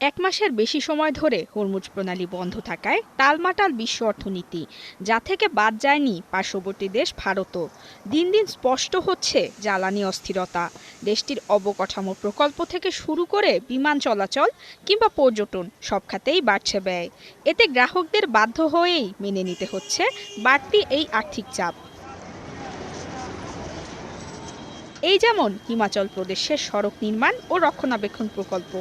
এক মাসের বেশি সময় ধরে হরমুজ প্রণালী বন্ধ থাকায় টালমাটাল বিশ্ব অর্থনীতি, যা থেকে বাদ যায়নি পার্শ্ববর্তী দেশ ভারতও। দিন দিন স্পষ্ট হচ্ছে জ্বালানি অস্থিরতা। দেশটির অবকাঠামো প্রকল্প থেকে শুরু করে বিমান চলাচল কিংবা পর্যটন সব খাতেই বাড়ছে ব্যয়। এতে গ্রাহকদের বাধ্য হয়েই মেনে নিতে হচ্ছে বাড়তি এই আর্থিক চাপ। এই যেমন হিমাচল প্রদেশের সড়ক নির্মাণ ও রক্ষণাবেক্ষণ প্রকল্প।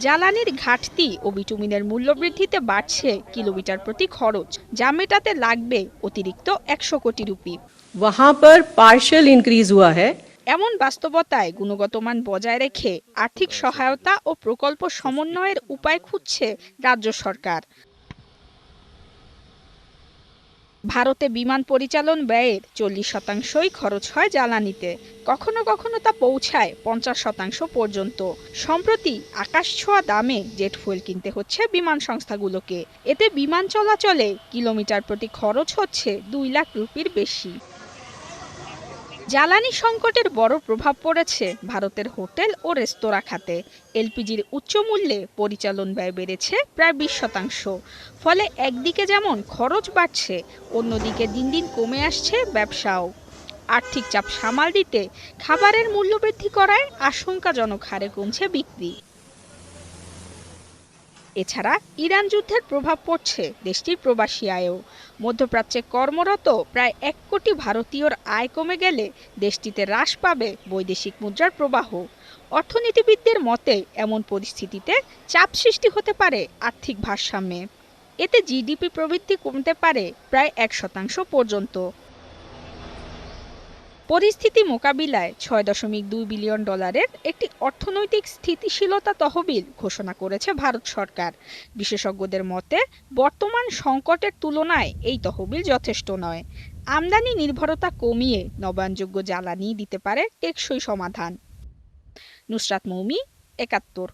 জ্বালানির ঘাটতি ও বিটুমিনের মূল্যবৃদ্ধিতে বাড়ছে কিলোমিটার প্রতি খরচ, যা মেটাতে লাগবে অতিরিক্ত 100 কোটি রুপি। वहां पर पार्शियल इंक्रीज हुआ है। এমন বাস্তবতায় গুণগত মান বজায় রেখে আর্থিক সহায়তা ও প্রকল্প সমন্বয়ের উপায় খুঁজছে রাজ্য সরকার। ভারতে বিমান পরিচালন ব্যয়ের 40% খরচ হয় জ্বালানিতে, কখনো কখনো তা পৌঁছায় 50% পর্যন্ত। সম্প্রতি আকাশছোঁয়া দামে জেট ফুয়েল কিনতে হচ্ছে বিমান সংস্থাগুলোকে। এতে বিমান চলাচলে কিলোমিটার প্রতি খরচ হচ্ছে 2 লাখ রুপির বেশি। জ্বালানি সংকটের বড় প্রভাব পড়েছে ভারতের হোটেল ও রেস্তোরাঁ খাতে। এলপিজির উচ্চ মূল্যে পরিচালন ব্যয় বেড়েছে প্রায় 20%। ফলে একদিকে যেমন খরচ বাড়ছে, অন্যদিকে দিন দিন কমে আসছে ব্যবসাও। আর্থিক চাপ সামাল দিতে খাবারের মূল্য বৃদ্ধি করায় আশঙ্কাজনক হারে কমছে বিক্রি। এছাড়া ইরান যুদ্ধের প্রভাব পড়ছে দেশটির প্রবাসী আয়েও। মধ্যপ্রাচ্যে কর্মরত প্রায় 1 কোটি ভারতীয়র আয় কমে গেলে দেশটিতে হ্রাস পাবে বৈদেশিক মুদ্রার প্রবাহ। অর্থনীতিবিদদের মতে এমন পরিস্থিতিতে চাপ সৃষ্টি হতে পারে আর্থিক ভারসাম্যে। এতে জিডিপি প্রবৃদ্ধি কমতে পারে প্রায় 1% পর্যন্ত। পরিস্থিতি মোকাবিলায় $6.2 বিলিয়ন একটি অর্থনৈতিক স্থিতিশীলতা তহবিল ঘোষণা করেছে ভারত সরকার। বিশেষজ্ঞদের মতে বর্তমান সংকটের তুলনায় এই তহবিল যথেষ্ট নয়। আমদানি নির্ভরতা কমিয়ে নবায়নযোগ্য জ্বালানি দিতে পারে টেকসই সমাধান। নুসরাত মৌমি, ৭১।